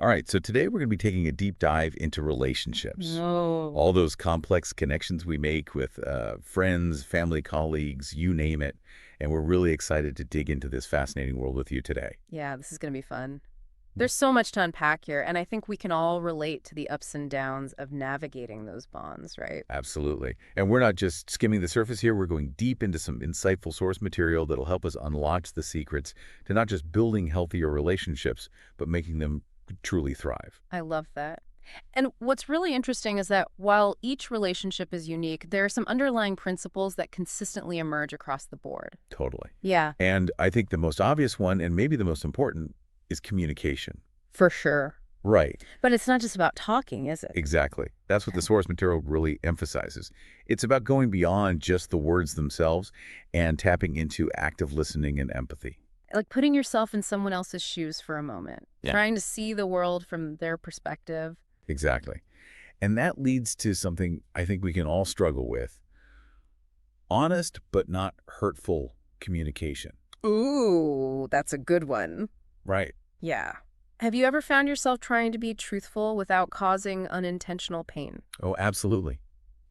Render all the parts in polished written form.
All right, so today we're going to be taking a deep dive into relationships. No. All those complex connections we make with friends, family, colleagues, you name it. And we're really excited to dig into this fascinating world with you today. Yeah, this is going to be fun. There's so much to unpack here, and I think we can all relate to the ups and downs of navigating those bonds, right? Absolutely. And we're not just skimming the surface here. We're going deep into some insightful source material that'll help us unlock the secrets to not just building healthier relationships, but making them truly thrive. I love that. And what's really interesting is that while each relationship is unique, there are some underlying principles that consistently emerge across the board. Totally. Yeah, And I think the most obvious one, and maybe the most important, is communication. for sure. Right. But it's not just about talking, is it? Exactly. That's what the source material really emphasizes. It's about going beyond just the words themselves and tapping into active listening and empathy. Like putting yourself in someone else's shoes for a moment, Yeah. trying to see the world from their perspective. Exactly. And that leads to something I think we can all struggle with. Honest but not hurtful communication. Ooh, that's a good one. Right. Yeah. Have you ever found yourself trying to be truthful without causing unintentional pain? Oh, absolutely.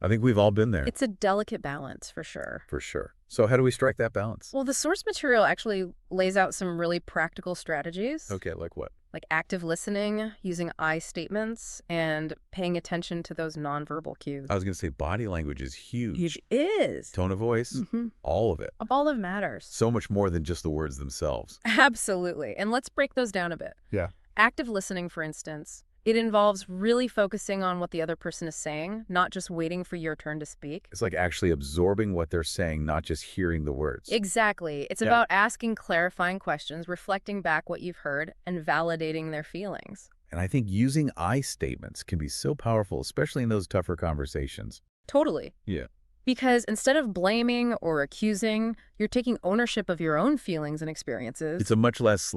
I think we've all been there. It's a delicate balance, for sure. For sure. So how do we strike that balance? Well, the source material actually lays out some really practical strategies, Okay, like what? like active listening, using I statements, and paying attention to those nonverbal cues. I was going to say body language is huge. It is. Tone of voice, all of it. All that matters. So much more than just the words themselves. Absolutely. And let's break those down a bit. Yeah. Active listening, for instance, it involves really focusing on what the other person is saying, not just waiting for your turn to speak. It's like actually absorbing what they're saying, not just hearing the words. Exactly. It's Yeah. about asking clarifying questions, reflecting back what you've heard, and validating their feelings. And I think using I statements can be so powerful, especially in those tougher conversations. Totally. Yeah. Because instead of blaming or accusing, you're taking ownership of your own feelings and experiences. It's a much less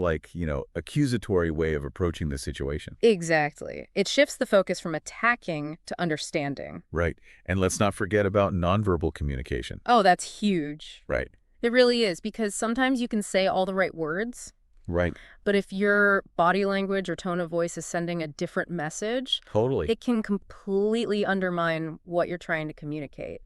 accusatory way of approaching the situation. Exactly. It shifts the focus from attacking to understanding. Right. And let's not forget about nonverbal communication. Oh, that's huge. Right. It really is, because sometimes you can say all the right words, Right. but if your body language or tone of voice is sending a different message, Totally. it can completely undermine what you're trying to communicate.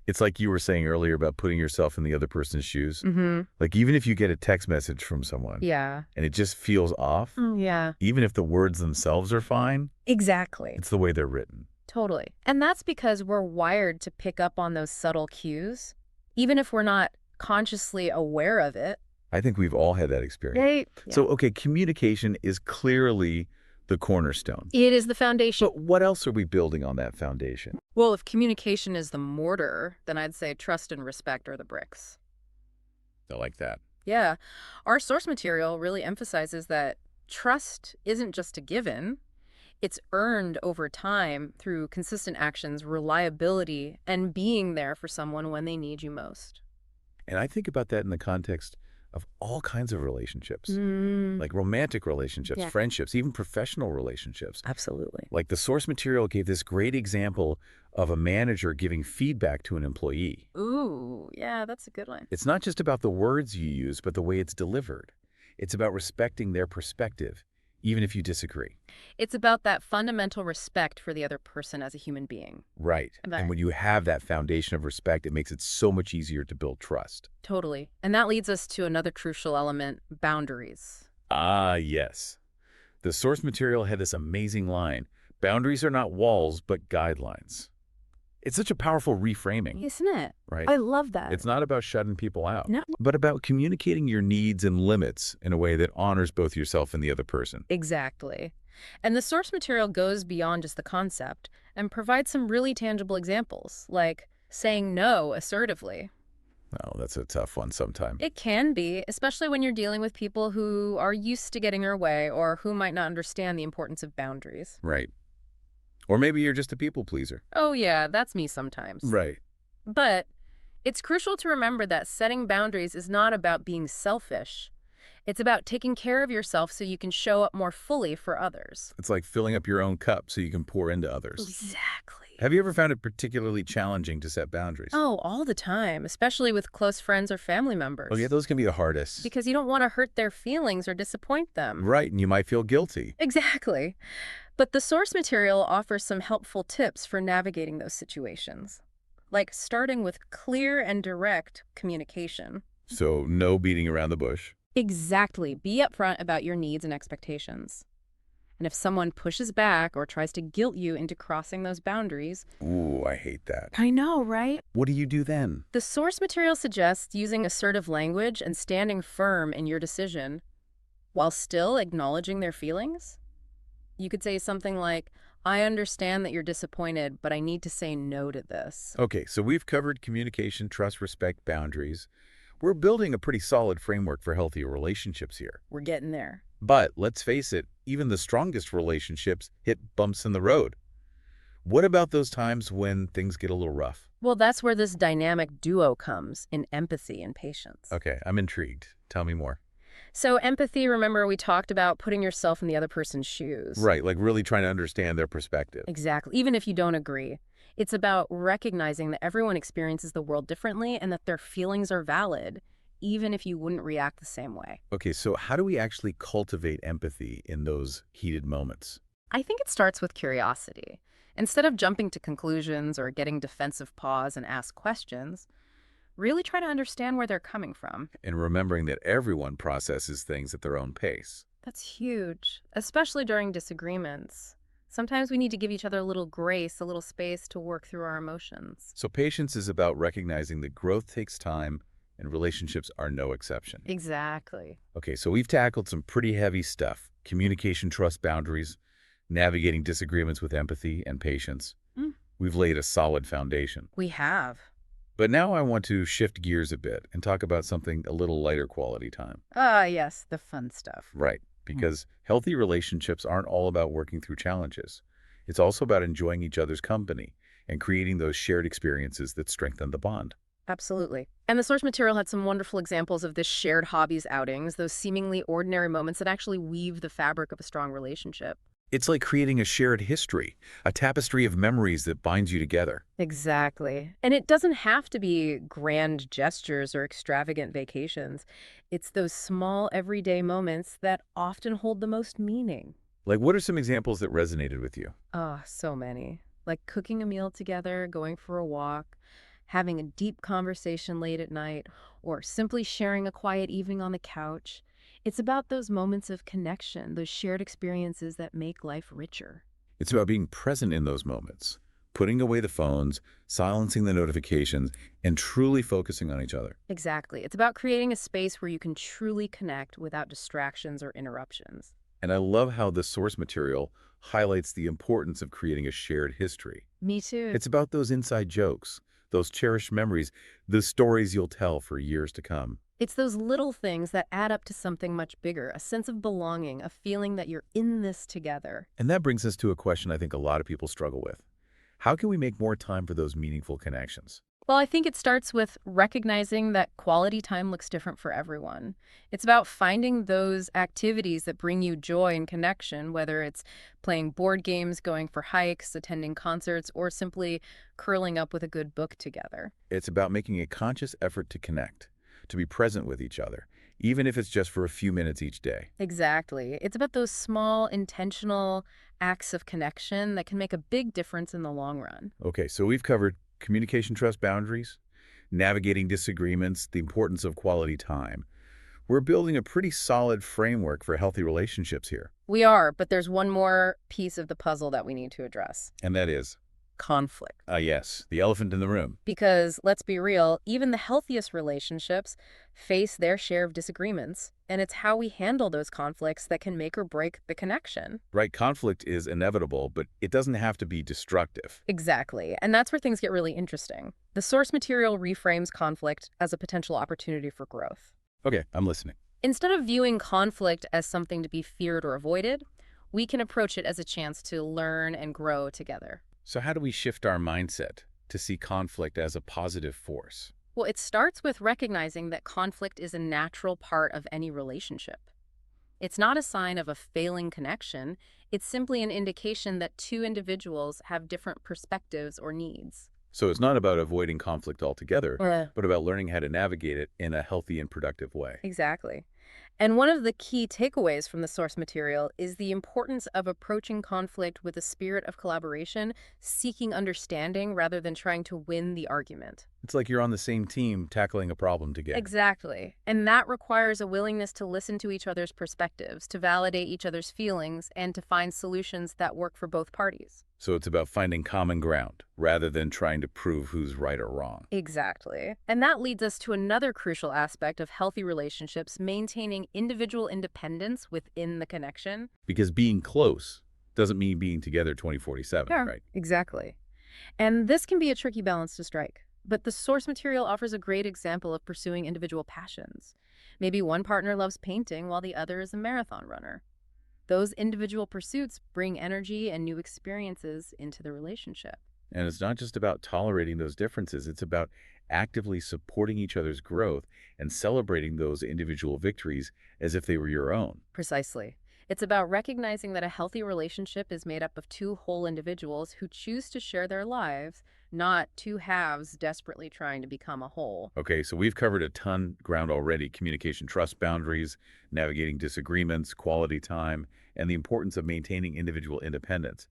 It's like you were saying earlier about putting yourself in the other person's shoes. Mm-hmm. Like even if you get a text message from someone Yeah. and it just feels off, Yeah. even if the words themselves are fine, Exactly. it's the way they're written. Totally. And that's because we're wired to pick up on those subtle cues, even if we're not consciously aware of it. I think we've all had that experience. Right? So, okay, communication is clearly the cornerstone. It is the foundation. But what else are we building on that foundation? Well, if communication is the mortar, then I'd say trust and respect are the bricks. I like that. Yeah. Our source material really emphasizes that trust isn't just a given. It's earned over time through consistent actions, reliability, and being there for someone when they need you most. And I think about that in the context of all kinds of relationships, like romantic relationships, Yeah. friendships, even professional relationships. Absolutely. Like the source material gave this great example of a manager giving feedback to an employee. Ooh, yeah, that's a good one. It's not just about the words you use, but the way it's delivered. It's about respecting their perspective, even if you disagree. It's about that fundamental respect for the other person as a human being. Right. Right. And when you have that foundation of respect, it makes it so much easier to build trust. Totally. And that leads us to another crucial element, boundaries. Ah, yes. The source material had this amazing line, boundaries are not walls, but guidelines. It's such a powerful reframing, Isn't it? right? I love that. It's not about shutting people out, No. but about communicating your needs and limits in a way that honors both yourself and the other person. Exactly. And the source material goes beyond just the concept and provides some really tangible examples, like saying no assertively. Oh, that's a tough one sometimes. It can be, especially when you're dealing with people who are used to getting their way or who might not understand the importance of boundaries. Right. Or maybe you're just a people pleaser. Oh yeah, that's me sometimes. Right. But it's crucial to remember that setting boundaries is not about being selfish. It's about taking care of yourself so you can show up more fully for others. It's like filling up your own cup so you can pour into others. Exactly. Have you ever found it particularly challenging to set boundaries? Oh, all the time, especially with close friends or family Oh, yeah, members. those can be the hardest. Because you don't want to hurt their feelings or disappoint them. Right, and you might feel guilty. Exactly. But the source material offers some helpful tips for navigating those situations, like starting with clear and direct communication. So, no beating around the bush. Exactly. Be upfront about your needs and expectations. And if someone pushes back or tries to guilt you into crossing those boundaries, Ooh, I hate that. I know, right? What do you do then? The source material suggests using assertive language and standing firm in your decision while still acknowledging their feelings. You could say something like, I understand that you're disappointed, but I need to say no to this. Okay, so we've covered communication, trust, respect, boundaries. We're building a pretty solid framework for healthier relationships here. We're getting there. But let's face it, even the strongest relationships hit bumps in the road. What about those times when things get a little rough? Well, that's where this dynamic duo comes in empathy and patience. Okay, I'm intrigued. Tell me more. So empathy, remember we talked about putting yourself in the other person's shoes. Right, like really trying to understand their perspective. Exactly. Even if you don't agree. It's about recognizing that everyone experiences the world differently and that their feelings are valid, even if you wouldn't react the same way. Okay, so how do we actually cultivate empathy in those heated moments? I think it starts with curiosity. Instead of jumping to conclusions or getting defensive pause and ask questions, really try to understand where they're coming from. And remembering that everyone processes things at their own pace. That's huge, especially during disagreements. Sometimes we need to give each other a little grace, a little space to work through our emotions. So patience is about recognizing that growth takes time and relationships are no exception. Exactly. Okay, so we've tackled some pretty heavy stuff. Communication, trust, boundaries, navigating disagreements with empathy and patience. Mm. We've laid a solid foundation. We have. But now I want to shift gears a bit and talk about something a little lighter quality time. Ah, yes, the fun stuff. Right, because healthy relationships aren't all about working through challenges. It's also about enjoying each other's company and creating those shared experiences that strengthen the bond. Absolutely. And the source material had some wonderful examples of this shared hobbies outings, those seemingly ordinary moments that actually weave the fabric of a strong relationship. It's like creating a shared history, a tapestry of memories that binds you together. Exactly. And it doesn't have to be grand gestures or extravagant vacations. It's those small everyday moments that often hold the most meaning. Like, what are some examples that resonated with you? Oh, so many. Like cooking a meal together, going for a walk, having a deep conversation late at night, or simply sharing a quiet evening on the couch. It's about those moments of connection, those shared experiences that make life richer. It's about being present in those moments, putting away the phones, silencing the notifications, and truly focusing on each other. Exactly. It's about creating a space where you can truly connect without distractions or interruptions. And I love how the source material highlights the importance of creating a shared history. Me too. It's about those inside jokes, those cherished memories, the stories you'll tell for years to come. It's those little things that add up to something much bigger, a sense of belonging, a feeling that you're in this together. And that brings us to a question I think a lot of people struggle with. How can we make more time for those meaningful connections? Well, I think it starts with recognizing that quality time looks different for everyone. It's about finding those activities that bring you joy and connection, whether it's playing board games, going for hikes, attending concerts, or simply curling up with a good book together. It's about making a conscious effort to connect, to be present with each other, even if it's just for a few minutes each day. Exactly. It's about those small, intentional acts of connection that can make a big difference in the long run. Okay, so we've covered communication, trust, boundaries, navigating disagreements, the importance of quality time. We're building a pretty solid framework for healthy relationships here, We are, but there's one more piece of the puzzle that we need to address. and that is, Conflict. yes, the elephant in the room. Because, let's be real, even the healthiest relationships face their share of disagreements, and it's how we handle those conflicts that can make or break the connection. Right, conflict is inevitable, but it doesn't have to be destructive. Exactly, and that's where things get really interesting. The source material reframes conflict as a potential opportunity for growth. Okay, I'm listening. Instead of viewing conflict as something to be feared or avoided, we can approach it as a chance to learn and grow together. So how do we shift our mindset to see conflict as a positive force? Well, it starts with recognizing that conflict is a natural part of any relationship. It's not a sign of a failing connection. It's simply an indication that two individuals have different perspectives or needs. So it's not about avoiding conflict altogether, Uh, but about learning how to navigate it in a healthy and productive way. Exactly. And one of the key takeaways from the source material is the importance of approaching conflict with a spirit of collaboration, seeking understanding rather than trying to win the argument. It's like you're on the same team tackling a problem together. Exactly. And that requires a willingness to listen to each other's perspectives, to validate each other's feelings, and to find solutions that work for both parties. So it's about finding common ground rather than trying to prove who's right or wrong. Exactly. And that leads us to another crucial aspect of healthy relationships, maintaining individual independence within the connection. Because being close doesn't mean being together 24/7, Yeah, right? exactly. And this can be a tricky balance to strike. But the source material offers a great example of pursuing individual passions. Maybe one partner loves painting while the other is a marathon runner. Those individual pursuits bring energy and new experiences into the relationship. And it's not just about tolerating those differences. It's about actively supporting each other's growth and celebrating those individual victories as if they were your own. Precisely. It's about recognizing that a healthy relationship is made up of two whole individuals who choose to share their lives, not two halves desperately trying to become a whole. Okay, so we've covered a ton ground already. Communication, trust boundaries, navigating disagreements, quality time, and the importance of maintaining individual independence.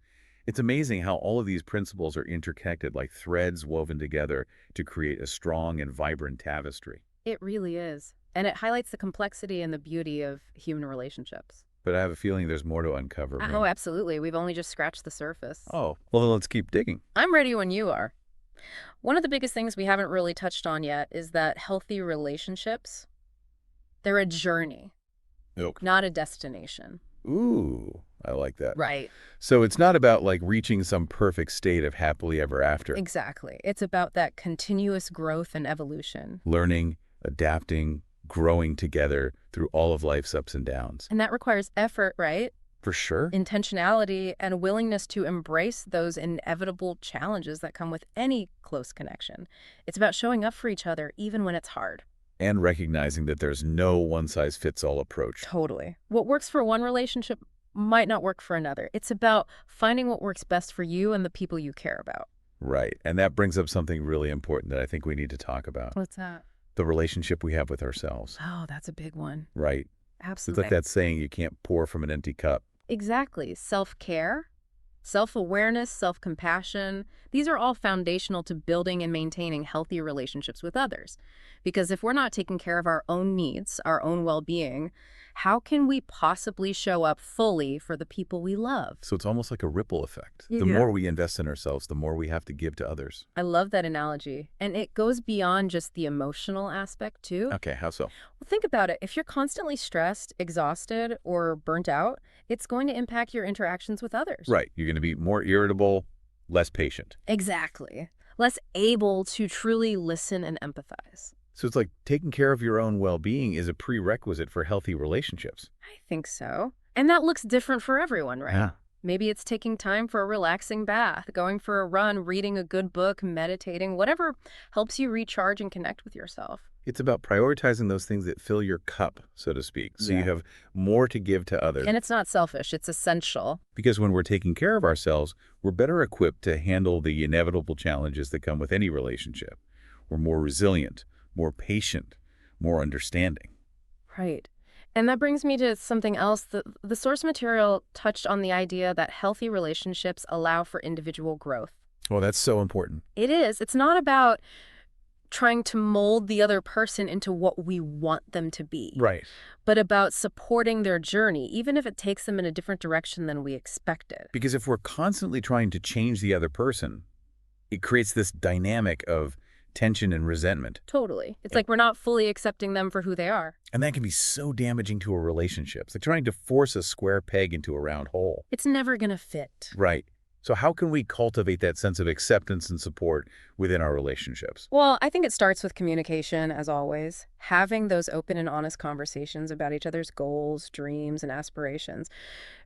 It's amazing how all of these principles are interconnected like threads woven together to create a strong and vibrant tapestry. It really is. And it highlights the complexity and the beauty of human relationships. But I have a feeling there's more to uncover. Oh, absolutely. We've only just scratched the surface. Oh, well, then let's keep digging. I'm ready when you are. One of the biggest things we haven't really touched on yet is that healthy relationships, they're a journey, Okay. not a destination. Ooh, I like that. Right. So it's not about like reaching some perfect state of happily ever after. Exactly. It's about that continuous growth and evolution. Learning, adapting, growing together through all of life's ups and downs. And that requires effort, right? For sure. Intentionality and willingness to embrace those inevitable challenges that come with any close connection. It's about showing up for each other even when it's hard. And recognizing that there's no one-size-fits-all approach. Totally. What works for one relationship might not work for another. It's about finding what works best for you and the people you care about. Right. And that brings up something really important that I think we need to talk about. What's that? The relationship we have with ourselves. Oh, that's a big one. Right. It's Absolutely. like that saying, you can't pour from an empty cup. Exactly. Self-care, self-awareness, self-compassion. These are all foundational to building and maintaining healthy relationships with others. Because if we're not taking care of our own needs, our own well-being, how can we possibly show up fully for the people we love? So it's almost like a ripple effect. Yeah. The more we invest in ourselves, the more we have to give to others. I love that analogy. And it goes beyond just the emotional aspect, too. Okay, how so? Well, think about it. If you're constantly stressed, exhausted, or burnt out, it's going to impact your interactions with others. Right. You're going to be more irritable, less patient. Exactly. Less able to truly listen and empathize. So it's like taking care of your own well-being is a prerequisite for healthy relationships. I think so. And that looks different for everyone, right? Yeah. Maybe it's taking time for a relaxing bath, going for a run, reading a good book, meditating, whatever helps you recharge and connect with yourself. It's about prioritizing those things that fill your cup, so to speak, so Yeah. you have more to give to others. And it's not selfish, it's essential. Because when we're taking care of ourselves, we're better equipped to handle the inevitable challenges that come with any relationship. We're more resilient, more patient, more understanding. Right. And that brings me to something else. The source material touched on the idea that healthy relationships allow for individual growth. Well, that's so important. It is. It's not about trying to mold the other person into what we want them to be, Right. but about supporting their journey, even if it takes them in a different direction than we expected. Because if we're constantly trying to change the other person, it creates this dynamic of tension and resentment. Totally. It's like we're not fully accepting them for who they are. And that can be so damaging to a relationship. It's like trying to force a square peg into a round hole. It's never going to fit. Right. So how can we cultivate that sense of acceptance and support within our relationships? Well, I think it starts with communication, as always. Having those open and honest conversations about each other's goals, dreams, and aspirations.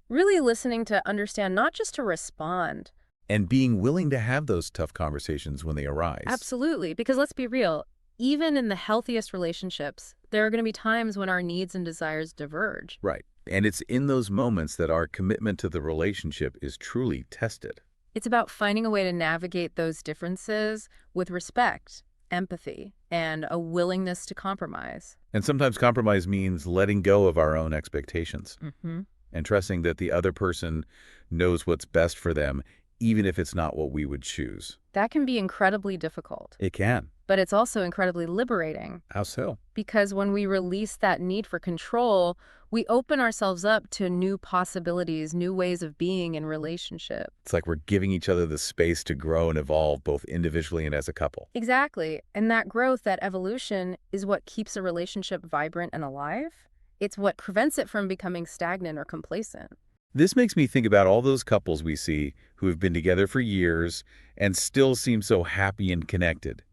Really listening to understand, not just to respond. And being willing to have those tough conversations when they arise. Absolutely. Because let's be real, even in the healthiest relationships, there are going to be times when our needs and desires diverge. Right. And it's in those moments that our commitment to the relationship is truly tested. It's about finding a way to navigate those differences with respect, empathy, and a willingness to compromise. And sometimes compromise means letting go of our own expectations Hmm. and trusting that the other person knows what's best for them, even if it's not what we would choose. That can be incredibly difficult, It can. but it's also incredibly liberating How so? because when we release that need for control, we open ourselves up to new possibilities, new ways of being in relationship. It's like we're giving each other the space to grow and evolve both individually and as a couple. Exactly. And that growth, that evolution, is what keeps a relationship vibrant and alive. It's what prevents it from becoming stagnant or complacent. This makes me think about all those couples we see who have been together for years and still seem so happy and connected.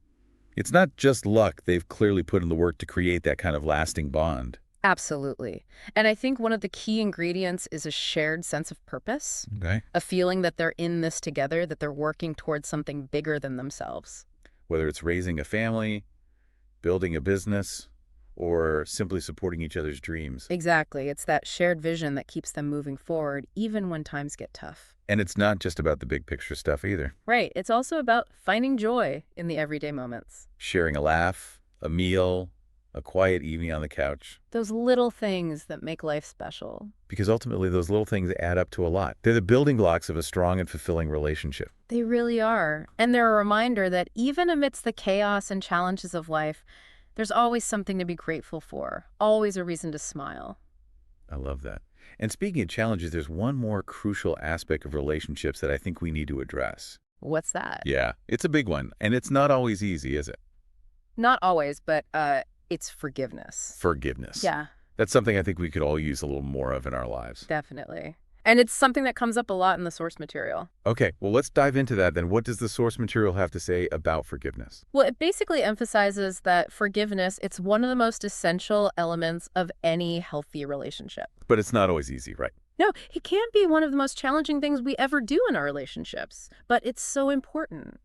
It's not just luck. They've clearly put in the work to create that kind of lasting bond. Absolutely. And I think one of the key ingredients is a shared sense of purpose, Okay. a feeling that they're in this together, that they're working towards something bigger than themselves. Whether it's raising a family, building a business, or simply supporting each other's dreams. Exactly. It's that shared vision that keeps them moving forward, even when times get tough. And it's not just about the big picture stuff either. Right. It's also about finding joy in the everyday moments. Sharing a laugh, a meal, a quiet evening on the couch. Those little things that make life special. Because ultimately, those little things add up to a lot. They're the building blocks of a strong and fulfilling relationship. They really are. And they're a reminder that even amidst the chaos and challenges of life, there's always something to be grateful for, always a reason to smile. I love that. And speaking of challenges, there's one more crucial aspect of relationships that I think we need to address. What's that? Yeah, it's a big one. And it's not always easy, is it? Not always, but it's forgiveness. Forgiveness. Yeah, That's something I think we could all use a little more of in our lives. definitely. And it's something that comes up a lot in the source material. Okay, well, let's dive into that then. What does the source material have to say about forgiveness? Well, it basically emphasizes that forgiveness, it's one of the most essential elements of any healthy relationship. But it's not always easy, right? No, it can be one of the most challenging things we ever do in our relationships, but it's so important.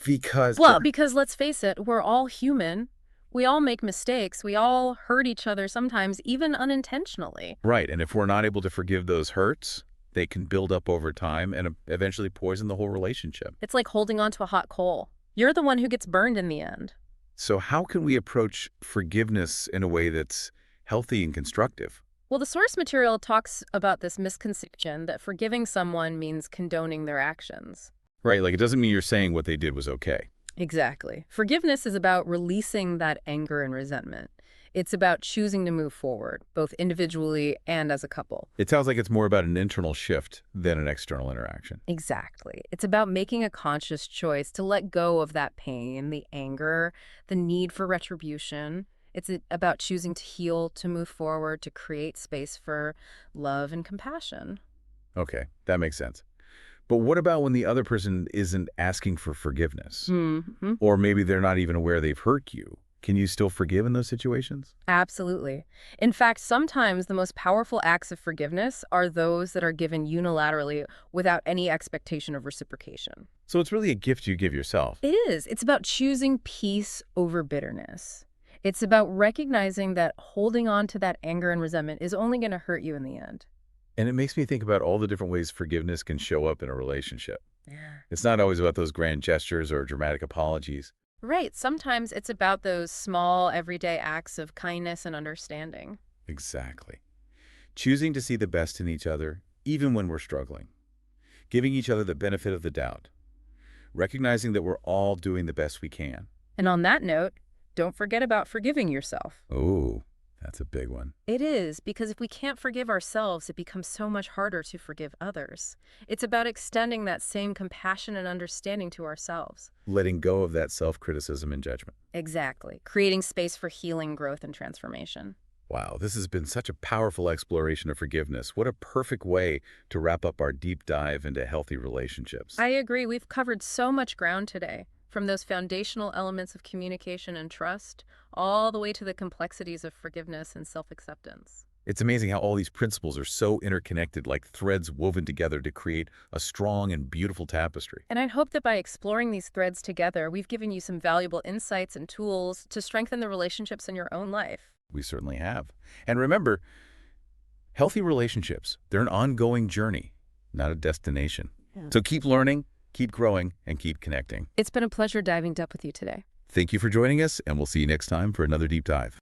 Because Well, because let's face it, we're all human. We all make mistakes. We all hurt each other sometimes, even unintentionally. right, and if we're not able to forgive those hurts, they can build up over time and eventually poison the whole relationship. It's like holding on to a hot coal. You're the one who gets burned in the end. So how can we approach forgiveness in a way that's healthy and constructive? Well, the source material talks about this misconception that forgiving someone means condoning their actions. Right, like it doesn't mean you're saying what they did was okay. Exactly. Forgiveness is about releasing that anger and resentment. It's about choosing to move forward, both individually and as a couple. It sounds like it's more about an internal shift than an external interaction. Exactly. It's about making a conscious choice to let go of that pain, the anger, the need for retribution. It's about choosing to heal, to move forward, to create space for love and compassion. Okay, that makes sense. But what about when the other person isn't asking for forgiveness? Hmm. Or maybe they're not even aware they've hurt you. Can you still forgive in those situations? Absolutely. In fact, sometimes the most powerful acts of forgiveness are those that are given unilaterally without any expectation of reciprocation. So it's really a gift you give yourself. It is. It's about choosing peace over bitterness. It's about recognizing that holding on to that anger and resentment is only going to hurt you in the end. And it makes me think about all the different ways forgiveness can show up in a relationship. Yeah. It's not always about those grand gestures or dramatic apologies. Right. Sometimes it's about those small, everyday acts of kindness and understanding. Exactly. Choosing to see the best in each other, even when we're struggling. Giving each other the benefit of the doubt. Recognizing that we're all doing the best we can. And on that note, don't forget about forgiving yourself. Oh, that's a big one. It is, because if we can't forgive ourselves, it becomes so much harder to forgive others. It's about extending that same compassion and understanding to ourselves. Letting go of that self-criticism and judgment. Exactly. Creating space for healing, growth, and transformation. Wow, this has been such a powerful exploration of forgiveness. What a perfect way to wrap up our deep dive into healthy relationships. I agree. We've covered so much ground today, from those foundational elements of communication and trust, all the way to the complexities of forgiveness and self-acceptance. It's amazing how all these principles are so interconnected, like threads woven together to create a strong and beautiful tapestry. And I hope that by exploring these threads together, we've given you some valuable insights and tools to strengthen the relationships in your own life. We certainly have. And remember, Healthy relationships, they're an ongoing journey, not a destination. Yeah. So keep learning, keep growing, and keep connecting. It's been a pleasure diving deep with you today. Thank you for joining us, and we'll see you next time for another deep dive.